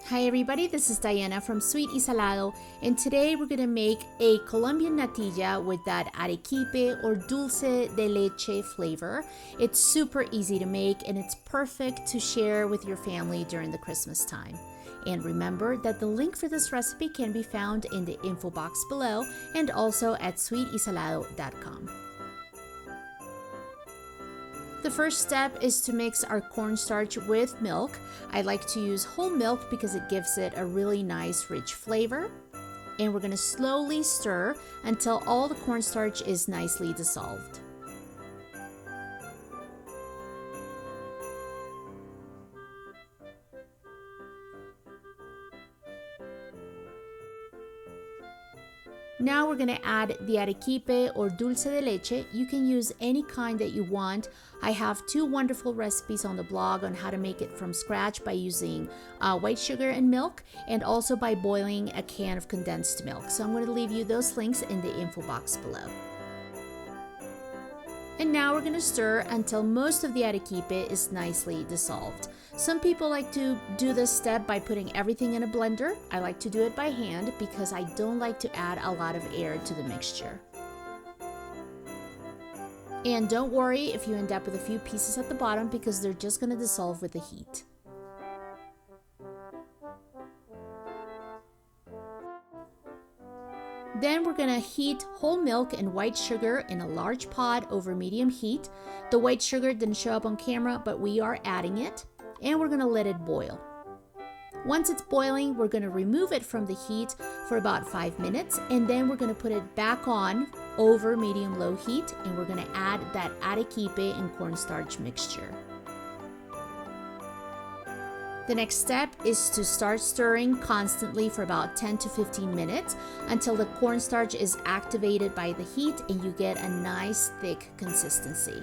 Hi everybody, this is Diana from sweetysalado, and today we're going to make a Colombian Natilla with that arequipe or dulce de leche flavor. It's super easy to make and it's perfect to share with your family during the Christmas time. And remember that the link for this recipe can be found in the info box below and also at sweetysalado.com. The first step is to mix our cornstarch with milk. I like to use whole milk because it gives it a really nice rich flavor. And we're going to slowly stir until all the cornstarch is nicely dissolved. Now we're going to add the arequipe or dulce de leche. You can use any kind that you want. I have two wonderful recipes on the blog on how to make it from scratch by using white sugar and milk, and also by boiling a can of condensed milk. So I'm going to leave you those links in the info box below. And now we're going to stir until most of the arequipe is nicely dissolved. Some people like to do this step by putting everything in a blender. I like to do it by hand because I don't like to add a lot of air to the mixture. And don't worry if you end up with a few pieces at the bottom because they're just going to dissolve with the heat. Then we're going to heat whole milk and white sugar in a large pot over medium heat. The white sugar didn't show up on camera, but we are adding it. And we're going to let it boil. Once it's boiling, we're going to remove it from the heat for about 5 minutes, and then we're going to put it back on over medium-low heat, and we're going to add that arequipe and cornstarch mixture. The next step is to start stirring constantly for about 10 to 15 minutes until the cornstarch is activated by the heat and you get a nice thick consistency.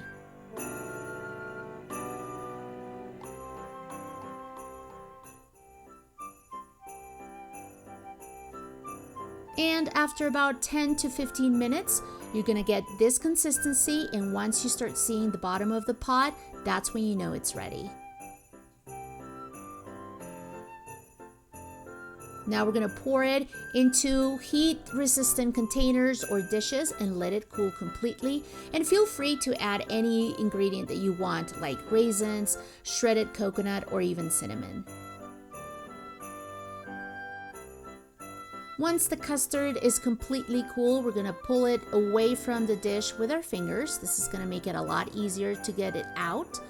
And after about 10 to 15 minutes, you're going to get this consistency, and once you start seeing the bottom of the pot, that's when you know it's ready. Now we're going to pour it into heat-resistant containers or dishes and let it cool completely. And feel free to add any ingredient that you want, like raisins, shredded coconut, or even cinnamon. Once the custard is completely cool, we're going to pull it away from the dish with our fingers. This is going to make it a lot easier to get it out.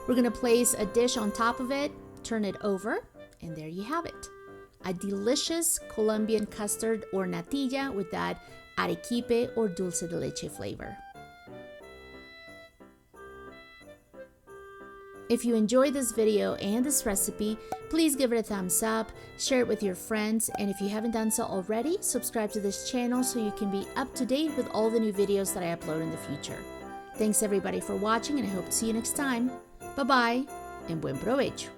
We're going to place a dish on top of it, turn it over, and there you have it. A delicious Colombian custard or natilla with that arequipe or dulce de leche flavor. If you enjoyed this video and this recipe, please give it a thumbs up, share it with your friends, and if you haven't done so already, subscribe to this channel so you can be up to date with all the new videos that I upload in the future. Thanks everybody for watching, and I hope to see you next time. Bye bye, and buen provecho.